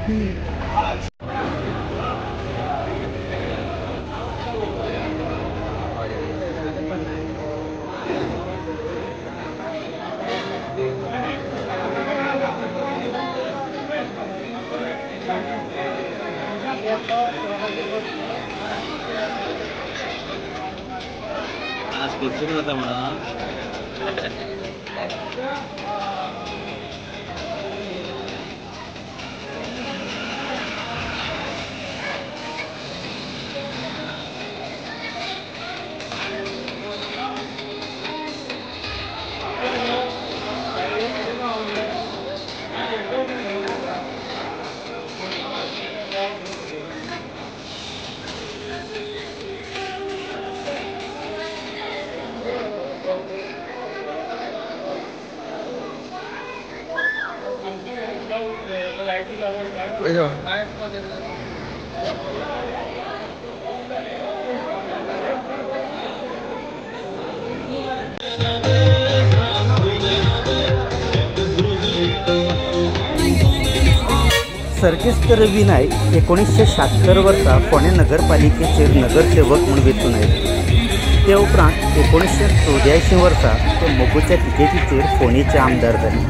आज कुठून होता म्हणा सर्गेस्तर विनायक 1976 वर्सा फोंडे नगरपालिकेचे नगरसेवक म्हणून वेंचून आयले। ते उपरांत 1984 वर्सा ते मोगोच्या तिकेटीचेर फोंडेचे आमदार जाले।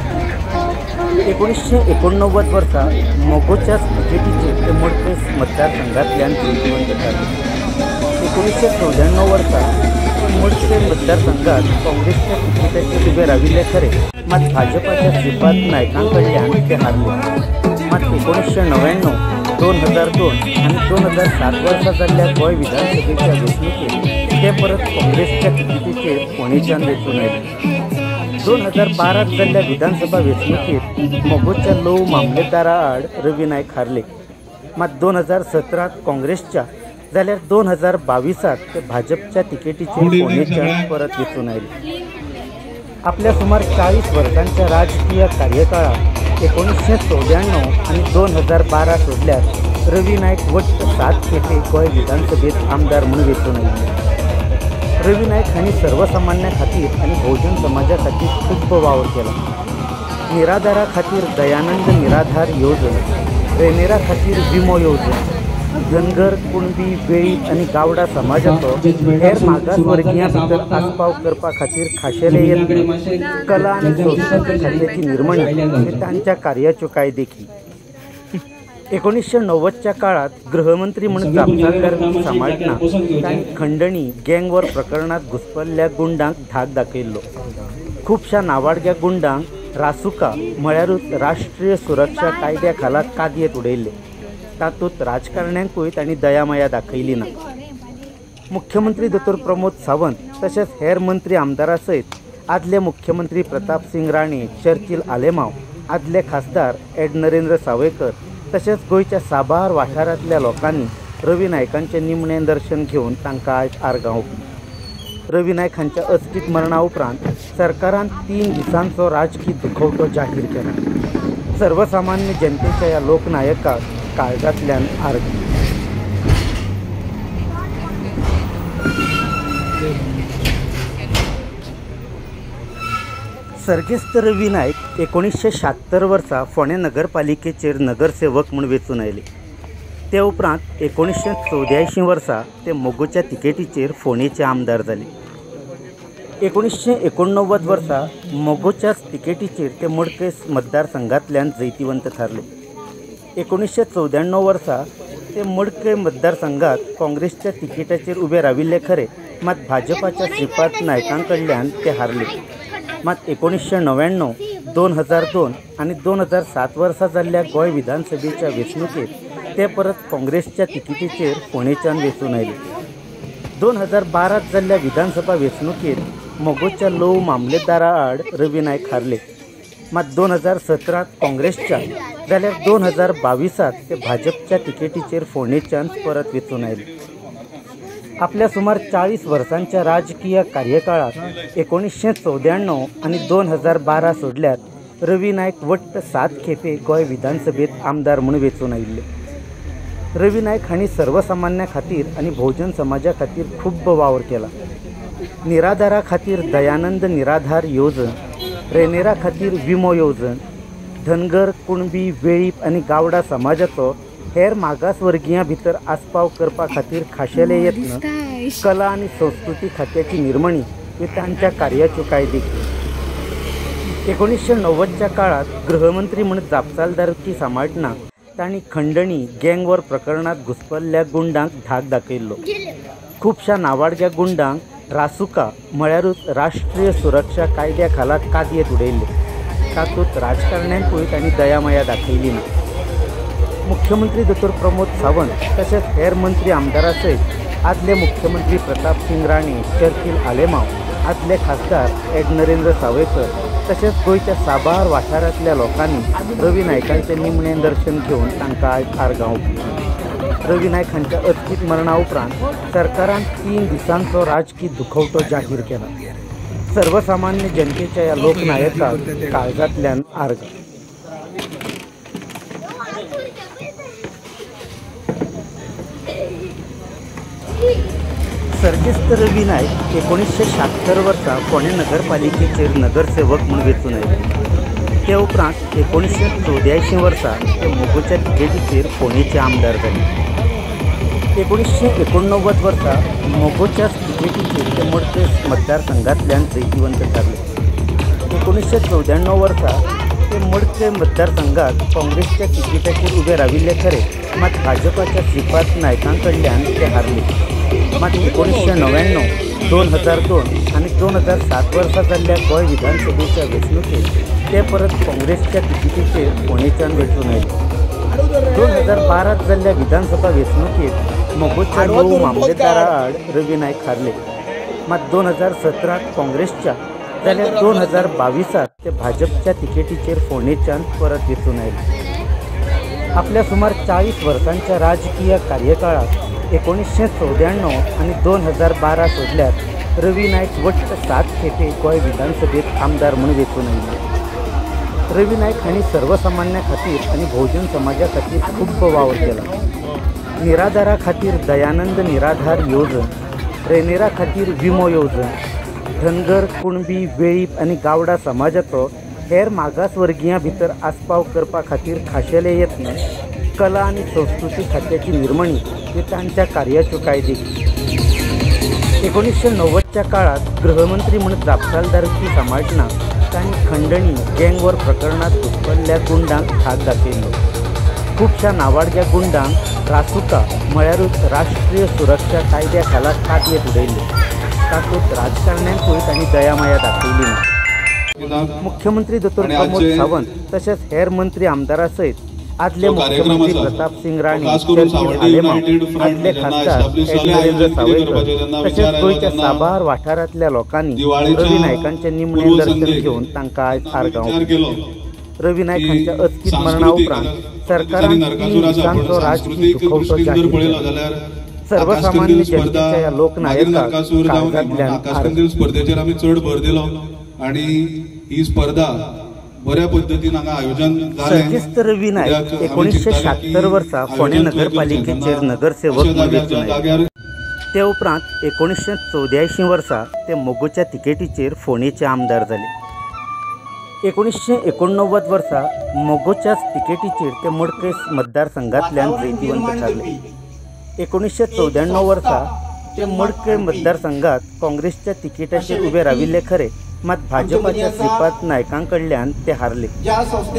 1989 वर्सा मोगोच्या तिकेटीचेर ते मडकय मतदारसंघांतल्यान विजयवंत जाले। 1994 वर्सा मडकय मतदारसंघात काँग्रेसच्या तिकेटीचेर उबे राविल्ले खरे, मात भाजपाच्या श्रीपाद नायका कडल्यान ते हारले। मात 1999, 2002 आणि 2007 वर्सा जाल्ल्या गोंय विधानसभेच्या वेंचणुकेत ते परत काँग्रेसच्या तिकेटीचेर फोंडेच्यान वेंचून आयले। 2012 जाल्ल्या विधानसभा वेंचणुकेत मोगोच्या लोव मामलेदारा आड रवी नायक हारले। मात 2017 काँग्रेसच्या जाल्यार 2022 ते भाजपच्या तिकेटीचेर फोंडेच्यान परत वेंचून आयले। आपल्या सुमार 40 वर्सांच्या राजकीय कार्यकाळात 1994 आणि 2012 सोडल्यार रवी नायक वट्ट 7 खेपे गोंय विधानसभेत आमदार म्हणून वेंचून आयिल्ले। रवी नायक हांणी सर्वसामान्यां खातीर आनी बहुजन समाजा खातीर खूब वावर केला। निराधारा खातीर दयानंद निराधार येवजण, रेनेरा खातीर विमो येवजण, धनगर, कुणबी, वेळीप आनी गावडा समाजाचो हेर मागासवर्गीयां भितर आस्पाव करपा खातीर खाशेले यत्न, कला आनी संस्कृती खात्याची निर्मणी आनी तांच्या कार्याच्यो कांय देखी। 1990च्या काळात गृहमंत्री म्हणून जबाबदारी सांबाळटना तांणी खंडणी, गँगवॉर प्रकरणात घुसपल्ल्या गुंडांक धाक दाखयल्लो। खुबशा नावाडग्या गुंडांक रासुका म्हळ्यारूच राष्ट्रीय सुरक्षा कायद्या खाला कादयेत उडयल्ले। तातूंत राजकारण्यांकूय तांणी दयामाया दाखयली ना। मुख्यमंत्री दोतोर प्रमोद सावंत तशेंच हेर मंत्री आमदारां सयत आदले मुख्यमंत्री प्रताप सिंग राणे, चर्चिल आलेमांव, आदले खासदार एड नरेंद्र सावयकर तशेंच गोंयच्या साबार वाठारांतल्या लोकांनी रवी नायकांचें निमणें दर्शन घेवन तांकां आयज आर्गां ओंपली। रवी नायक हांच्या अचकीत मरणा उपरांत सरकारान 3 दिसांचो राजकीय दुखवटो जाहीर केला। सर्वसामान्य जनतेच्या ह्या लोकनायकाक काळजांतल्यान आर्गां। सर्गेस्त रवी नायक 1976 वर्सा फोंडे नगरपालिकेचेर नगरसेवक म्हूण वेंचून आयले। ते उपरांत 1984 वर्सा ते मोगोच्या तिकेटीचेर फोंडेचे आमदार जाले। 1989 वर्सा मोगोच्याच तिकेटीचेर ते मडकय मतदारसंघांतल्यान जैतिवंत थारले। 1994 वर्सा ते मडकय मतदारसंघात काँग्रेसच्या तिकेटाचेर उबे राविल्ले खरे, मात भाजपाच्या श्रीपाद नायका कडल्यान ते हारले। मात 1999, 2002 आणि 2007 वर्सा जाल्ल्या गोंय विधानसभेच्या वेंचणुकेत ते परत काँग्रेसच्या तिकेटीचेर फोंडेच्यान वेंचून आयले। 2012 जाल्ल्या विधानसभा वेंचणुकेत मोगोच्या लोव मामलेदारा आड रवी नायक हारले। मात 2017 काँग्रेसच्या जाल्यार 2022 ते भाजपच्या तिकेटीचेर फोंडेच्यान परत वेंचून आयले। आपल्या सुमार 40 वर्सांच्या राजकीय कार्यकाळात 1994 आणि 2012 सोडल्यार रवी नायक वट्ट 7 खेपे गोंय विधानसभेत आमदार म्हणून वेंचून आयिल्ले। रवी नायक हांणी सर्वसामान्यां खातीर आनी बहुजन समाजा खातीर खूब वावर केला। निराधारा खातीर दयानंद निराधार येवजण, रेनेरा खातीर विमो येवजण, धनगर कुणबी वेळीप आणि गावडा समाजाचो हेर मागासवर्गीयां भितर आस्पाव करपा खातीर खाशेले यत्न कला आणि संस्कृती खात्याची निर्मणी ही तांच्या कार्याच्यो कांय देखी 1990च्या काळात गृहमंत्री म्हणून जापसालदारकी सांबाळटना तांणी खंडणी गँगवॉर प्रकरणात घुसपल्ल्या गुंडांक धाक दाखयल्लो. खुबशा नावाडग्या गुंडांक रासुका म्हळ्यारूच राष्ट्रीय सुरक्षा कायद्या खाला कादयेत उडयल्ले. तातूंत राजकारण्यांकूय तांणी दयामाया दाखयली ना. मुख्यमंत्री दोतोर प्रमोद सावंत तशेंच हेर मंत्री आमदारां सयत आदले मुख्यमंत्री प्रताप सिंग राणे, चर्चिल आलेमांव, आदले खासदार एड नरेंद्र सावयकर तशेंच गोंयच्या साबार वाठारांतल्या लोकांनी रवी नायकांचें निमणें दर्शन घेवन तांकां आयज आर्गां ओंपली. रवी नायक हांच्या अचकीत मरणा उपरांत सरकारान 3 दिसांचो राजकी दुखवटो जाहीर केला. सर्वसामान्य जनतेच्या ह्या लोकनायकाक काळजांतल्यान आर्गां. सर्गेस्त रवी नायक 1976 वर्सा फोंडे नगरपालिकेचेर नगरसेवक म्हणून वेंचून आयले. ते उपरांत 1984 वर्सा ते मोगोच्या तिकेटीचेर फोंडेचे आमदार जाले. 1989 वर्सा मोगोच्याच तिकेटीचेर ते मडकय मतदारसंघांतल्यान जैतिवंत थारले. 1994 वर्सा ते मडकय मतदारसंघात काँग्रेसच्या तिकेटाचेर उबे राविल्ले खरे, मात भाजपाच्या श्रीपाद नायकां कडल्यान ते हारले. मात 1999, 2002 आणि 2007 वर्सा जाल्ल्या गोंय विधानसभेच्या वेंचणुकेत ते परत काँग्रेसच्या तिकेटीचेर फोंडेच्यान वेंचून आयले. 2012 जाल्ल्या विधानसभा वेंचणुकेत मोगोच्या 9 मामलेदारां आड रवी नायक हारले. मात 2017 काँग्रेसच्या जाल्यार 2022 ते भाजपच्या तिकेटीचेर फोंडेच्यान परत वेंचून आयले. आपल्या सुमार 40 वर्सांच्या राजकीय कार्यकाळात 1994 आणि 2012 सोडल्यार रवी नायक वट्ट 7 खेपे गोंय विधानसभेत आमदार म्हणून वेंचून आयले. रवी नायक हांणी सर्वसामान्यां खातीर आनी भोवजन समाजा खातीर खूब वावर केला. निराधारा खातीर दयानंद निराधार येवजण, रेनेरा खातीर विमो येवजण, धनगर कुणबी वेळीप आनी गावडा समाजाचो हेर मागासवर्गीयां भितर आस्पाव करपा खातीर खाशेले यत्न कला आणि संस्कृती खात्याची निर्मणी ही तांच्या कार्याच्यो कांय देखी 1990च्या काळात गृहमंत्री म्हणून जापसालदारकी सांबाळटना तांणी खंडणी गँगवॉर प्रकरणात घुसपल्ल्या गुंडांक धाक दाखयल्लो. खुबशा नावाडग्या गुंडांक रासुका म्हळ्यारूच राष्ट्रीय सुरक्षा कायद्या खाला कादयेत उडयल्ले. तातूंत राजकारण्यांकूय तांणी दयामाया दाखयली ना. मुख्यमंत्री दोतोर प्रमोद सावंत तशेंच हेर मंत्री आमदारां सयत आदले मुख्यमंत्री प्रताप सिंग राणे, चर्चिल आलेमांव, आदले खासदार एड नरेंद्र सावयकर तशेंच गोंयच्या साबार वाठारांतल्या लोकांनी रवी नायकांचें निमणें दर्शन घेवन तांकां आयज आर्गां ओंपली. रवी नायक हांच्या अचकीत मरणा उपरांत सरकारान 3 दिसांचो राजकी दुखवटो जाहीर केला. सर्वसामान्य जनतेच्या ह्या लोकनायकाक काळजांतल्यान आर्गां. स्पर्धेचेर आमी चड भर दिलो आणि ही स्पर्धा बऱ्या पद्धतीन हांगा आयोजन जालें. सर्गेस्त रवी नायक 1976 वर्सा फोंडे नगरपालिकेचेर नगरसेवक म्हणून वेंचून आयले. ते उपरांत 1984 वर्सा ते मोगोच्या तिकेटीचेर फोंडेचे आमदार जाले. 1989 वर्सा मोगोच्याच तिकेटीचेर ते मडकय मतदारसंघांतल्यान जैतिवंत थारले. 1994 वर्सा ते मडकय मतदारसंघात काँग्रेसच्या तिकेटाचेर उबे राविल्ले खरे, मात भाजपाच्या श्रीपाद नायकां कडल्यान ते हारले.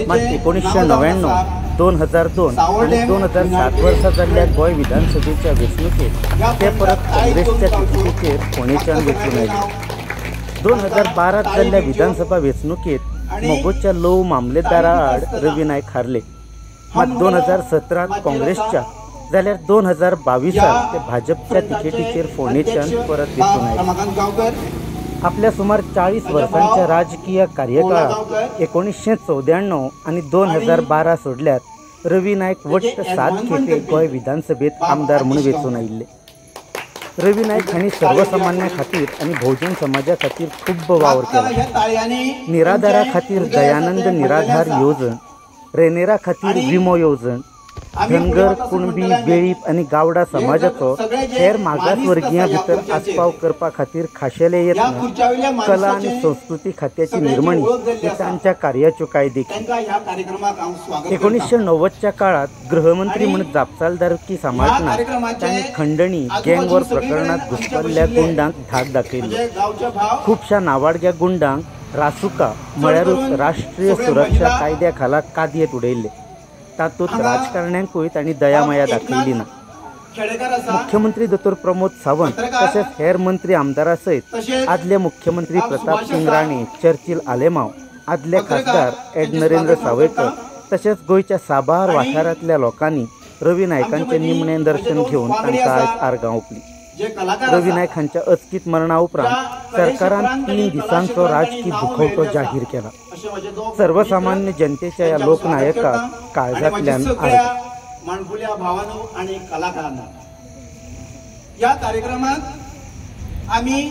मात 1999, 2002 आणि 2007 वर्सा जाल्ल्या गोंय विधानसभेच्या वेंचणुकेत ते परत काँग्रेसच्या तिकेटीचेर फोंडेच्यान वेंचून आयले. 2012 जाल्ल्या विधानसभा वेंचणुकेत मोगोच्या 9 मामलेदारां आड रवी नायक हारले. मात 2017 काँग्रेसच्या जाल्यार 2022 ते भाजपच्या तिकेटीचेर फोंडेच्यान परत वेंचून आयले. आपल्या सुमार 40 वर्सांच्या राजकीय कार्यकाळात 1994 आणि 2012 सोडल्यार रवी नायक वट्ट 7 खेपे गोंय विधानसभेत आमदार म्हणून वेंचून आयिल्ले. रवी नायक हांणी सर्वसामान्यां खातीर आनी भोवजन समाजा खातीर खूब वावर केला. निराधारा खातीर दयानंद निराधार येवजण, रेनेरा खातीर विमो येवजण, धनगर कुणबी वेळीप आणि गावडा समाजाचो हेर मागासवर्गीयां भितर आस्पाव करपा खातीर खाशेले यत्न कला आणि संस्कृती खात्याची निर्मणी ही तांच्या कार्याच्यो कांय देखी 1990च्या काळात गृहमंत्री म्हणून जापसालदारकी सांबाळतना त्यांनी खंडणी गँगवॉर प्रकरणात घुसपल्ल्या गुंडांक धाक दाखयलो। खुबशा नावाडग्या गुंडांक रासुका म्हळ्यारूच राष्ट्रीय सुरक्षा कायद्या खाला कादयेत उडयले। तातूंत राजकारण्यांकूय तांणी दयामाया दाखयली ना। मुख्यमंत्री दोतोर प्रमोद सावंत तसेच हेर मंत्री आमदारां सयत आदले मुख्यमंत्री प्रताप सिंग राणे, चर्चिल आलेमांव, आदले खासदार एड नरेंद्र सावयकर तसेच गोंयच्या साबार वाठारांतल्या लोकांनी रवी नायकांचे निमणें दर्शन घेवन तांकां आयज आर्गां ओंपली। रवी नायक हांच्या अचकीत मरणा उपरांत सरकारान 3 दिसांचो राजकीय दुखवटो जाहीर केला। सर्वसामान्य जनतेच्या या लोकनायकाक काळजांतल्यान आर्गां। माणकुल्या भावांनो आणि कलाकारांना या कार्यक्रमात आम्ही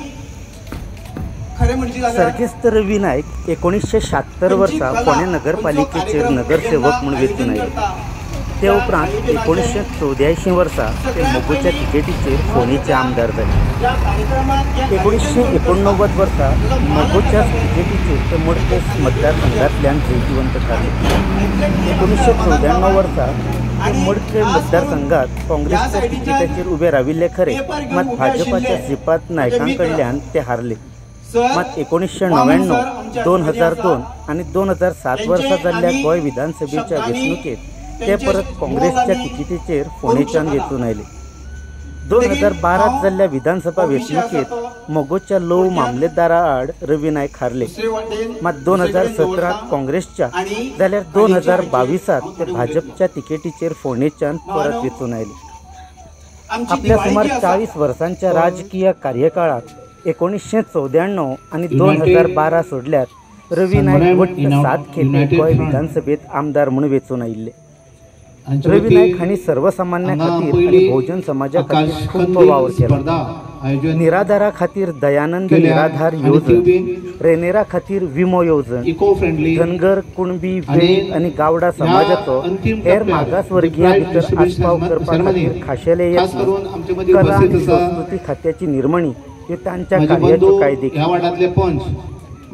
खरे म्हणजे सर्गेस्त रवी नायक 1976 वर्सा पुणे नगरपालिकेचेर नगरसेवक म्हणून वेंचून आयले। ते उपरांत 1984 वर्सा ते मोगूच्या तिकेटीचेर फोंडेचे आमदार जाले। 1989 वर्सा मोगूच्या तिकेटीचेर ते मडकय मतदारसंघांतल्यान जैतिवंत थारले। 1994 वर्सा मडकय मतदारसंघात काँग्रेसच्या तिकेटीचेर उबे राविल्ले खरे, मात भाजपाच्या श्रीपाद नायकां कडल्यान ते हारले। मात 1999, 2002 आणि 2007 वर्सा जाल्ल्या गोंय विधानसभेच्या वेंचणुकेत ते परत काँग्रेसच्या तिकेटीचेर फोंडेच्यान वेंचून आयले। 2012 जाल्ल्या विधानसभा वेंचणुकेत मोगोच्या लोव मामलेदारा आड रवी नायक हारले। मात 2017 काँग्रेसच्या जाल्यार 2022 ते भाजपच्या तिकेटीचेर फोंडेच्यान परत वेंचून आयले। आपल्या सुमार 40 वर्सांच्या राजकीय कार्यकाळात 1994 आणि 2012 सोडल्यार रवी नायक वट्ट 7 खेपे गोंय विधानसभेत आमदार म्हणून वेंचून आयिल्ले। रवी नायक हांणी सर्वसामान्यां खातीर आणि बहुजन समाजा खातीर खूब वावर केला। निराधारा खातीर दयानंद निराधार येवजण, रेनेरा खातीर विमो येवजण, धनगर कुणबी वेळीप आणि गावडा समाजाचो हेर मागासवर्गीयां भितर आस्पाव करपा खातीर खाशेले यत्न कला आणि संस्कृती खात्याची निर्मणी ही तांच्या कार्याच्यो कांय देखी।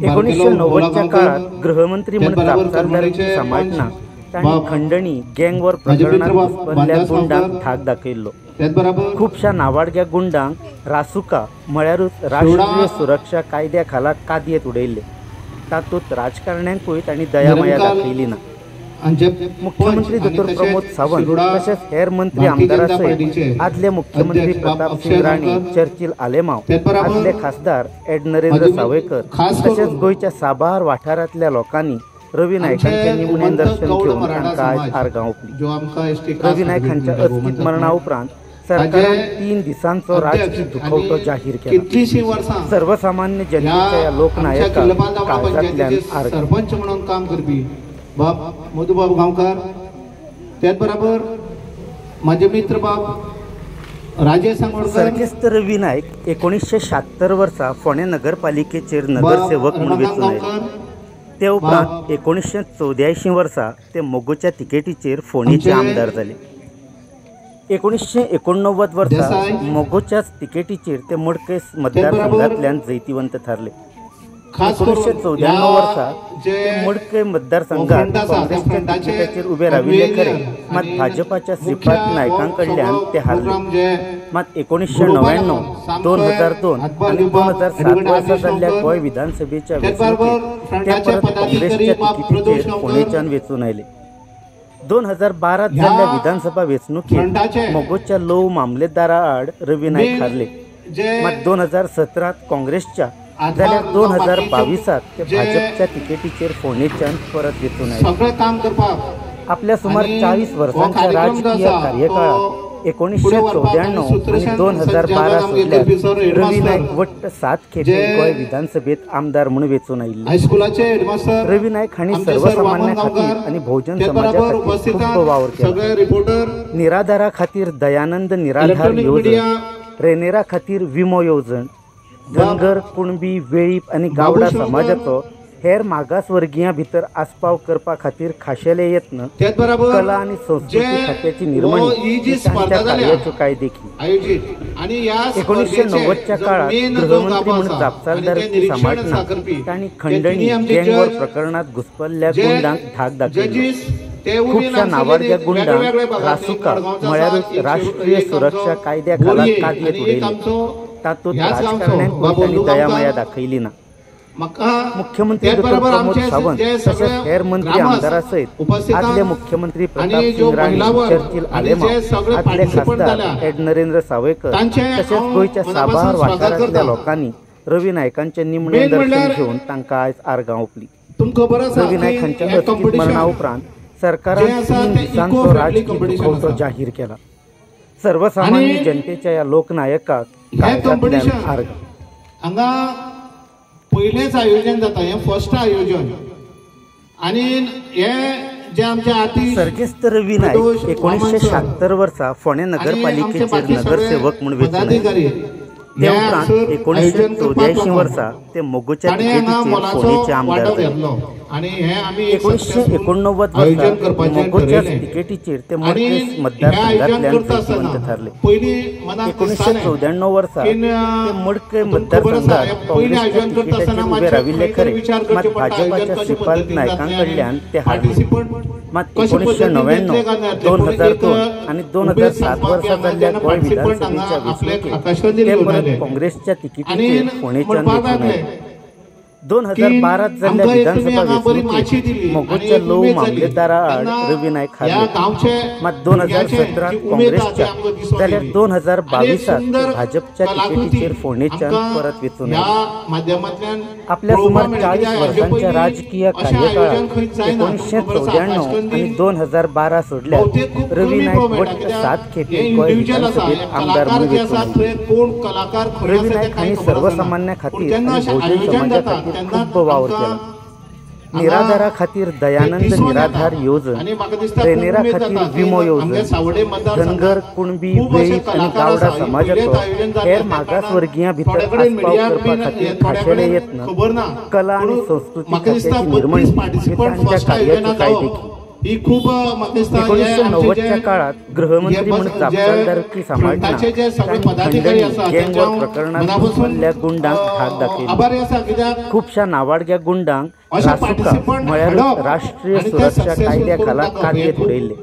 1990च्या काळात गृहमंत्री म्हणून जापसालदारकी सांबाळतना तांणी खंडणी गँगवॉर प्रकरणात घुसपल्ल्या गुंडांक धाक दाखयलो। खुबशा नावाडग्या गुंडांक रासुका म्हळ्यारूच राष्ट्रीय सुरक्षा कायद्या खाला कादयेत उडयले। तातूंत राजकारण्यांकूय तांणी दयामाया दाखयली ना। मुख्यमंत्री दोतोर प्रमोद सावंत तसेच हेर मंत्री आमदारां सयत आदले मुख्यमंत्री प्रताप सिंग राणे, चर्चिल आलेमांव, आदले खासदार एड नरेंद्र सावयकर तसेच गोंयच्या साबार वाठारांतल्या लोकांनी रवी नायकांचे निमणें दर्शन घेवन तांकां आयज आर्गां ओंपली। रवी नायक हांच्या अचकीत मरणा उपरांत सरकारान 3 दिसांचो राजकीय दुखवटो जाहीर केला। सर्वसामान्य जनतेच्या या लोकनायकाक काळजांतल्यान आर्गां। सरपंच म्हणून काम करपी बाब मधुबाब गांवकार, त्याच बरोबर माझे मित्र बाब राजेश सांगोडकर। सर्गेस्त रवी नायक 1976 वर्सा पुणे नगरपालिकेचेर नगरसेवक म्हणून वेंचून आयले। ते उपरांत 1984 वर्सा ते मोगोच्या तिकेटीचेर फोंडेचे आमदार जाले। 1989 वर्सा मोगोच्याच तिकेटीचेर ते मडकय मतदारसंघांतल्यान जैतिवंत थारले। 1994 वर्सा ते मडकय मतदारसंघात काँग्रेसच्या तिकेटीचेर उबे राविल्ले खरे, मात भाजपाच्या श्रीपाद नायकां कडल्यान ते हारले। मात 1999, 2002 आणि 2007 वर्सा जाल्ल्या गोंय विधानसभेच्या वेंचणुकेत ते परत काँग्रेसच्या तिकेटीचेर फोंडेच्यान वेंचून आयले। 2012 जाल्ल्या विधानसभा वेंचणुकेत मोगोच्या लोव मामलेदारा आड रवी नायक हारले। मात 2017 काँग्रेसच्या जाल्यार 2022 ते भाजपच्या तिकेटीचेर फोंडेच्यान परत वेंचून आयले। आपल्या सुमार 40 वर्सांच्या राजकीय कार्यकाळात 1994 आणि 2012 सोडल्यार रवी नायक वट्ट 7 खेपे गोंय विधानसभेत आमदार म्हणून वेंचून आयिल्ले। रवी नायक हांणी सर्वसामान्यां खातीर आणि बहुजन समाजा खातीर खूब वावर केला। निराधारा खातीर दयानंद निराधार येवजण, रेनेरा खातीर विमो येवजण, धनगर कुणबी वेळीप आणि गावडा समाजाचो हेर मागासवर्गीयां भितर आस्पाव करपा खातीर खाशेले यत्न त्याच बरोबर कला आणि संस्कृती खात्याची निर्माणी ही जी आणि स्पर्धा त्या जाल्या कार्याच्यो कायदेकी आयोजित आणि या 1990च्या काळात गृहमंत्री म्हणून जापसालदारकी सांभाळतना तांणी खंडणी गँगवॉर प्रकरणात घुसपल्ल्या गुंडांक धाक दाखयली. खुबशा नावाडग्या गुंडांक रासुका म्हळ्यारूच राष्ट्रीय सुरक्षा कायद्या खाला कादयेत उडयले. तातूंत राजकारण्यांक तांणी दयामाया दाखयली ना. मुख्यमंत्री डॉ. प्रमोद सावंत तसेच हेर मंत्री आमदारां सयत आदले मुख्यमंत्री प्रताप सिंग राणे, चर्चिल आलेमा, आदले खासदार एड नरेंद्र सावयकर तसेच गोंयच्या साबार वाठारांतल्या लोकांनी रवी नायकांचे निमणे दर्शन घेवन तांकां आयज आर्गां ओंपली. रवी नायक हांच्या अचकीत मरणा उपरांत सरकारान 3 दिसांचो राजकीय दुखवटो जाहीर केला. सर्वसामान्य जनतेच्या या लोकनायकाक काळजांतल्यान आर्गां. हांगा पयलेच आयोजन जाता, हे फर्स्ट आयोजन आणि हे जे आमचे आती सर्गेस्त रवी नायक 1976 वर्सा फोंडे नगरपालिकेचेर नगरसेवक म्हणून वेंचून आयले. ते उपरांत 1984 वर्सा ते मोगोच्या तिकेटीचेर फोंडेचे आमदार जाले. 1989 वर्सा मोगोच्या तिकेटीचेर ते मडकय मतदारसंघांतल्यान श्रीमंत थारले. 1994 वर्सा ते मडकय मतदारसंघात काँग्रेसच्या तिकेटाचेर उबे राविल्ले खरे, मात भाजपाच्या श्रीपाल नायकां कडल्यान ते हारले. मात 1999, 2002 आणि 2007 वर्सा जाल्ल्या गोंय विधानसभेच्या वेंचणुकेत ते परत काँग्रेसच्या तिकेटीचेर फोंडेच्यान वेंचून आयले. 2012 जाल्ल्या विधानसभा वेंचणुकेत मोगोच्या णव मामलेदारां आड रवी नायक हारले. मात 2017 काँग्रेसच्या जाल्यार 2022 भाजपच्या तिकेटीचेर फोंडेच्यान परत वेंचून आयले. आपल्या सुमार 40 वर्सांच्या राजकीय कार्यकाळात 1994 आणि 2012 सोडल्यार रवी नायक वट्ट 7 खेपे गोंय विधानसभेत आमदार म्हणून वेंचून आयले. रवी नायक हांणी सर्वसामान्या खातीर आणि बहुजन समाजा खातीर खूब वावर केला. निराधारा खातीर दयानंद निराधार येवजण, रेनेरा खातीर विमो येवजण, धनगर, कुणबी, वेळीप आणि गावडा समाजाचो हेर मागासवर्गीयां भितर आस्पाव करपा खातीर खाशेले यत्न कला आणि संस्कृती खात्याची निर्माणी तांच्या कार्याच्यो कायदेकी. ही खूप 1990च्या काळात गृहमंत्री म्हणून जापसालदारकी सांभाळतना तांणी गँगवॉर प्रकरणात घुसपल्ल्या गुंडांक धाक दाखयली. खुबशा नावाडग्या गुंडांक रासुका म्हळ्यारूच राष्ट्रीय सुरक्षा कायद्या खाला कादयेत उडयले.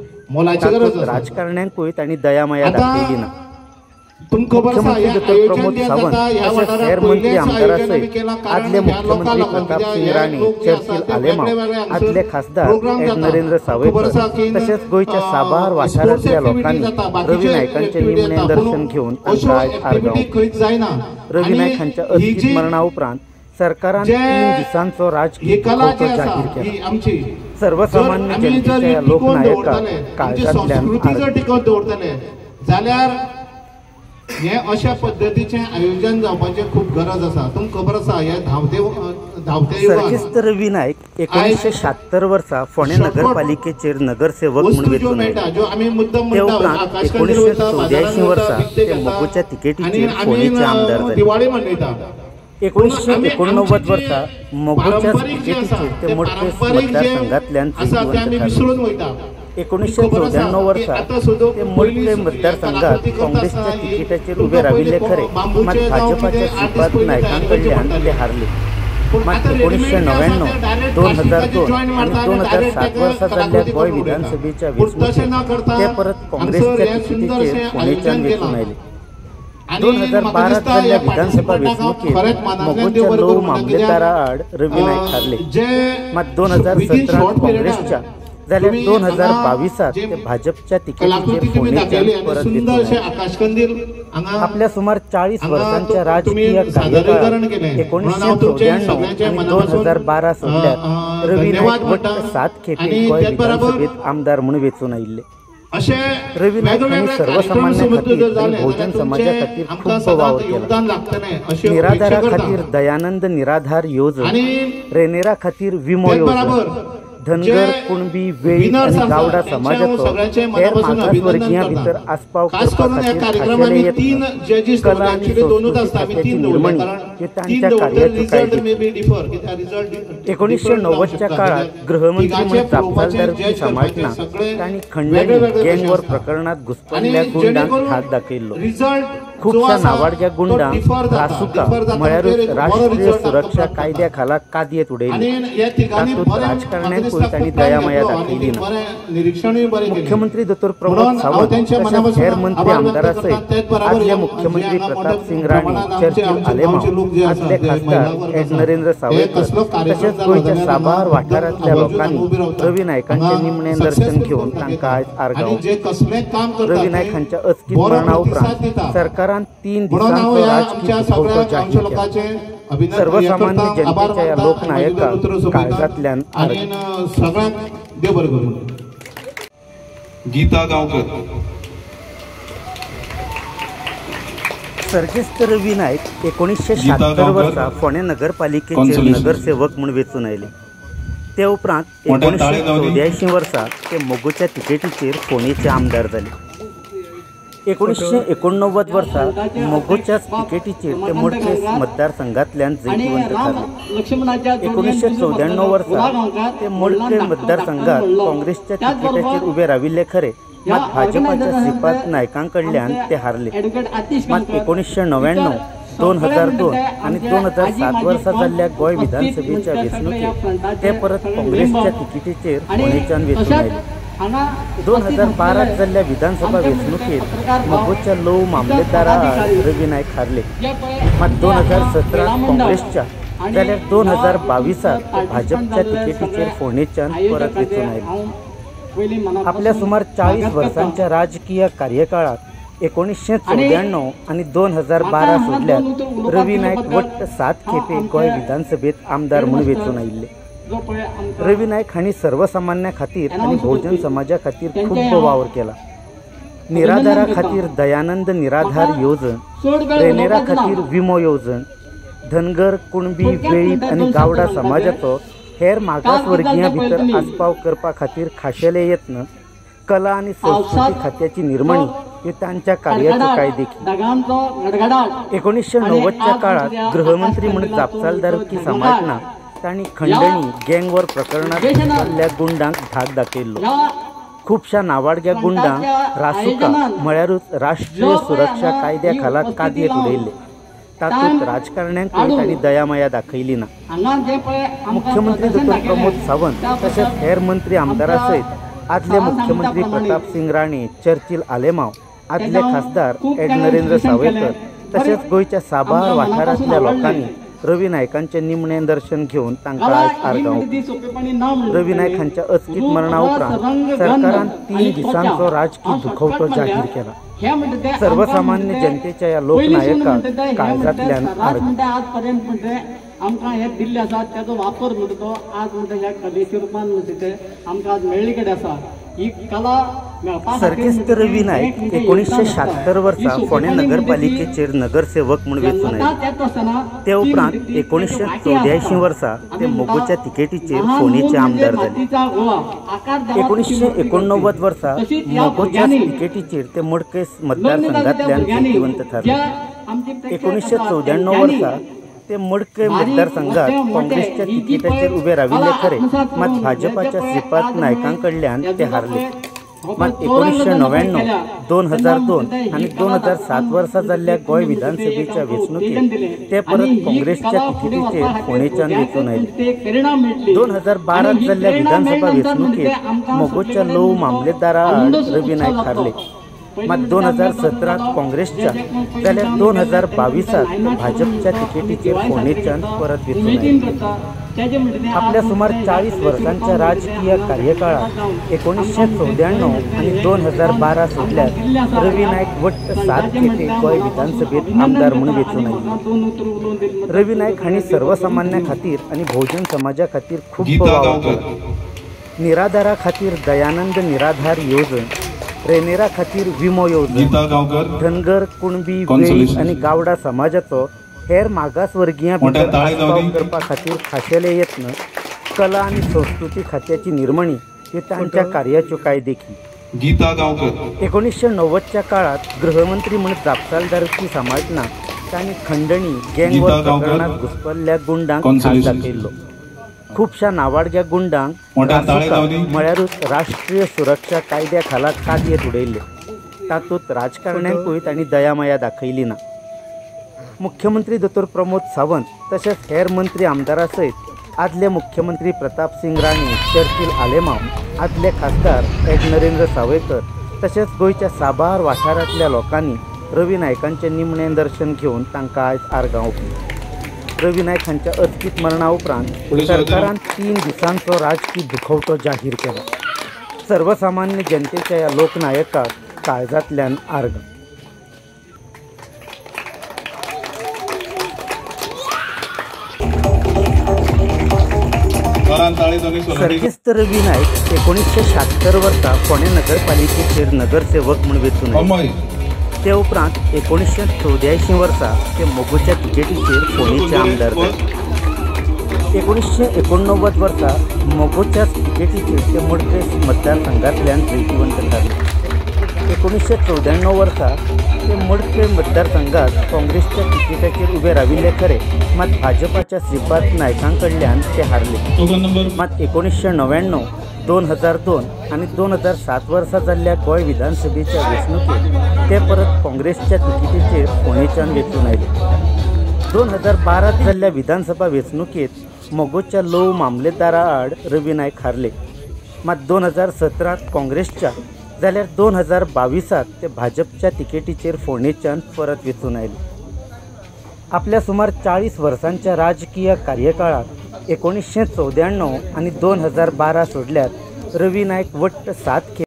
तातूंत राजकारण्यांकूय तांणी दयामाया दाखयली ना. मुख्यमंत्री डॉ. प्रमोद सावंत तसेच हेर मंत्री आमदारां सयत आदले मुख्यमंत्री प्रताप सिंग राणे, चर्चिल आलेमा, आदले खासदार एड नरेंद्र सावयकर तसेच गोंयच्या साबार वाठारांतल्या लोकांनी रवी नायकांचे निमणे दर्शन घेवन तांकां आयज आर्गां ओंपली. रवी नायक हांच्या अचकीत मरणा उपरांत सरकारान 3 दिसांचो राजकीय दुखवटो जाहीर केला. सर्वसामान्य जनतेच्या या लोकनायकाक काळजांतल्यान आर्गां. हे अशा पद्धतीचे आयोजन जावपाचे खूप गरज आसा. तुमकां खबर आसा हे धांवते सर्गेस्त रवी नायक 1976 वर्सा फोंडे नगरपालिकेचेर नगरसेवक म्हणून वेंचून आयले. ते उपरांत 1984 वर्सा ते मोगोच्या तिकेटीचेर फोंडेचे आमदार जाले. 1989 वर्सा मोगोच्या तिकेटीचेर ते मडकय मतदारसंघांतल्यान श्रीमंत थारले. 1994 वर्सा ते मडकय मतदारसंघात काँग्रेसच्या तिकेटाचेर उबे राविल्ले खरे, मात भाजपाच्या श्रीपाद नायकां कडल्यान ते हारले. मात 1999, 2002 आणि 2007 वर्सा जाल्ल्या गोंय विधानसभेच्या वेंचणुकेत ते परत काँग्रेसच्या तिकेटीचेर फोंडेच्यान वेंचून आयले. 2012 जाल्ल्या विधानसभा वेंचणुकेत मोगोच्या णव मामलेदारां आड रवी नायक हारले. मात 2017 काँग्रेसच्या जाल्यार 2022 ते भाजपच्या तिकेटीचेर फोंडेच्यान परत वेंचून. आपल्या सुमार 40 वर्सांच्या राजकीय कार्यकाळात 1994 आणि 2012 सोडल्यार रवी नायक वट्ट 7 खेपे गोंय विधानसभेत आमदार म्हणून वेंचून आयिल्ले. रवी नायक हांणी सर्वसामान्या खातीर आणि बहुजन समाजा खातीर खूब वावर केला. निराधारा खातीर दयानंद निराधार येवजण, रेनेरा खातीर विमो येवजण, धनगर कुणबी वेळी आणि गावडा समाजाचो हेर मागासवर्गीयां भितर आस्पाव खास करून या कार्यक्रमात मी 3 जजेस कला आणि दोनच असता आम्ही 3 निर्माण हे त्यांच्या कार्याची काळजी 1990च्या काळात गृहमंत्री म्हणून जापसालदारकी सांभाळतना त्यांनी खंडणी गँगवर प्रकरणात घुसपल्ल्या गुंडांक हात दाखयल्लो खुबशा नावाडग्या गुंडांक रासुका म्हळ्यार राष्ट्रीय सुरक्षा कायद्या खाला कादयेत उडयली तातूंत राजकारण्यांकूय तांणी दयामाया दाखयली ना मुख्यमंत्री दोतोर प्रमोद सावंत तशेंच हेर मंत्री आमदारां सयत आदले मुख्यमंत्री प्रताप सिंग राणे चर्चिल आलेमांव आदले खासदार एड नरेंद्र सावयकर तशेंच गोंयच्या साबार वाठारांतल्या लोकांनी रवी नायकांचे निमणे दर्शन घेवन तांकां आयज आर्गांव रवी नायक हांच्या अचकीत मरणा उपरांत सरकारान 3 दिसांचो राजकीय दुखवटो जाहीर केला सर्वसामान्य जनतेच्या या लोकनायकाक काळजांतल्यान सगळ्यांक देव बरें करूं गीता गांवकर सर्गेस्त रवी नायक 1976 वर्सा फोंडें नगरपालिकेचे नगरसेवक म्हूण वेंचून आयले ते उपरांत 1984 वर्सा ते मोगूच्या तिकेटीचेर फोंडेचे आमदार जाले 1989 वर्सा मोगूच्या तिकेटीचेर ते मडकेस मतदारसंघांतल्यान जैतिवंत थारले 1994 वर्सा ते मडके मतदारसंघात काँग्रेसच्या तिकेटाचेर उबे राविल्ले खरे मात भाजपाच्या श्रीपाद नायकां कडल्यान ते हारले मात 1999 2002 आणि 2007 वर्सा जाल्ल्या गोंय विधानसभेच्या वेंचणुकेत ते परत काँग्रेसच्या तिकेटीचेर फोंडेच्यान वेंचून आयले 2012 जाल्ल्या विधानसभा वेंचणुकेत मोगूच्या ल्हव मामलेदारा रवी नायक हारले मात 2017 काँग्रेसच्या जाल्यार 2022 भाजपच्या तिकेटीचेर फोंडेच्यान परत वेंचून आयले आपल्या सुमार 40 वर्सांच्या राजकीय कार्यकाळात 1994 आणि 2012 सोडल्यार रवी नायक वट्ट 7 खेपे गोंय विधानसभेत आमदार म्हणून वेंचून आयिल्ले रवी नायक हांणी सर्वसामान्या खातीर आनी बहुजन समाजा खातीर खूब वावर केला निराधारा खातीर दयानंद निराधार येवजण रेनेरा खातीर विमो येवजण धनगर कुणबी वेळीप आनी गावडा समाजाचो हेर मागासवर्गीयां भितर आस्पाव करपा खातीर खाशेले यत्न कला आनी संस्कृती खात्याची निर्मणी ह्यो तांच्या कार्याचो कांय देखी 1990च्या काळात गृहमंत्री म्हणून जापसालदारकी सांभाळतना तांणी खंडणी गँगवर प्रकरणात घुसपल्ल्या गुंडांक धाक दाखयल्लो खुबशा नावाडग्या गुंडांक रासुका म्हळ्यारूच राष्ट्रीय सुरक्षा कायद्या खाला कादयेत उडयल्ले तातूंत राजकारण्यांकूय तांणी दयामाया दाखयली ना मुख्यमंत्री दोतोर प्रमोद सावंत तशेंच हेर मंत्री आमदारां सयत आदले मुख्यमंत्री प्रताप सिंग राणे चर्चिल आलेमांव आदले खासदार एड नरेंद्र सावयकर तशेंच गोंयच्या साबार वाठारांतल्या लोकांनी रवी नायकांचे निमणे दर्शन घेवन तांकां आयज आर्गांव रवी नायक हांच्या अचकीत मरणा उपरांत सरकारान 3 दिसांचो राजकीय दुखवटो जाहीर केला सर्वसामान्य जनतेच्या या लोकनायकाक काळजांतल्यान आमकां हे दिल्ले आसा त्याचो वापर म्हणटा तो आज म्हणटा ह्या कलेच्या रूपान म्हणजे आमकां आज मेळ्ळी कडेन आसा ही कला सर्गेस्त रवी नायक 1976 वर्सा फोंडें नगरपालिकेचेर नगरसेवक म्हूण वेंचून आयले ते उपरांत 1984 वर्सा ते मोगूच्या तिकेटीचेर फोंडेचे आमदार जाले 1989 वर्सा मोगूच्या तिकेटीचेर ते मडकेस मतदारसंघांतल्यान जैतिवंत थारले 1994 वर्सा ते मडके मतदारसंघात काँग्रेसच्या तिकेटाचेर उबे राविल्ले खरे मात भाजपाच्या श्रीपाद नायकां कडल्यान ते हारले मात 1999 2002 आणि 2007 वर्सा जाल्ल्या गोंय विधानसभेच्या वेंचणुकेत ते परत काँग्रेसच्या तिकेटीचेर फोंडेच्यान वेंचून आयले 2012 जाल्ल्या विधानसभा वेंचणुकेत मोगूच्या ल्हव मामलेदारा रवी नायक हारले मात 2017 काँग्रेसच्या जाल्यार 2022 भाजपच्या तिकेटीचेर फोंडेच्यान परत वेंचून आयले आपल्या सुमार 40 वर्सांच्या राजकीय कार्यकाळात 1994 आणि 2012 सोडल्यार रवी नायक वट्ट 7 खेपे गोंय विधानसभेत आमदार म्हणून वेंचून आयले रवी नायक हांणी सर्वसामान्या खातीर आनी बहुजन समाजा खातीर खूब वावर केला निराधारा खातीर दयानंद निराधार येवजण रेनेरा खातीर विमो येवजण धनगर कुणबी वेळीप आनी गावडा समाजाचो हेर मागासवर्गीयां भितर आस्पाव करपा खातीर खाशेले यत्न कला आणि संस्कृती खात्याची निर्मणी हे त्यांच्या कार्याच्यो काय देखी. गीता गांवकर 1990च्या काळात गृहमंत्री म्हणून जापसालदारकी सांबाळतना त्यांनी खंडणी गँगवॉर गीता गांवकर, प्रकरणात घुसपल्ल्या गुंडांक हात कॉन्सोलेशन. दाखयल्लो. खुबशा नावाडग्या गुंडांक मोठ्या रासुका ताळेगावनी म्हळ्यारूच राष्ट्रीय सुरक्षा कायद्या खाला कातयेत उडयले. तातूंत राजकारण्यांकूय तांणी दयामाया दाखयली ना. मुख्यमंत्री दोतोर प्रमोद सावंत तशेंच हेर मंत्री आमदारां सयत आदले मुख्यमंत्री प्रताप सिंग राणे, चर्चिल आलेमांव, आदले खासदार एड नरेंद्र सावयकर तशेंच गोंयच्या साबार वाठारांतल्या लोकांनी रवी नायकांचें निमणें दर्शन घेवन तांकां आयज आर्गां ओंपली. रवी नायक हांच्या अचकीत मरणा उपरांत सरकारान 3 दिसांचो राजकी दुखवटो जाहीर केलो. सर्वसामान्य जनतेच्या ह्या लोकनायकाक काळजांतल्यान आर्गां. सर्किस्त रवी नायक 1976 वर्सा फोंडे नगरपालिकेचेर नगरसेवक म्हणून वेंचून आयले. ते उपरांत 1984 वर्सा ते मोगूच्या तिकेटीचेर फोंडेचे आमदार जाले. 1989 वर्सा मोगूच्याच तिकेटीचेर ते मडकय मतदारसंघांतल्यान जैतिवंत थारले. 1994 वर्सा ते मडकय मतदारसंघात काँग्रेसच्या तिकेटाचेर उबे राविल्ले खरे, मात भाजपाच्या श्रीपाद नायकां कडल्यान ते हारले. मात 1999, 2002 आनी 2007 वर्सा जाल्ल्या गोंय विधानसभेच्या वेंचणुकेत ते परत काँग्रेसच्या तिकेटीचेर फोंडेच्यान वेंचून आयले. 2012 जाल्ल्या विधानसभा वेंचणुकेत मोगोच्या लोव मामलेदारा आड रवी नायक हारले. मात 2017 काँग्रेसच्या जाल्यार 2022 ते भाजपच्या तिकेटीचेर फोंडेच्यान परत वेंचून आयले. आपल्या सुमार 40 वर्सांच्या राजकीय कार्यकाळात 1994 आनी 2012 सोडल्यार रवी नायक वट्ट 7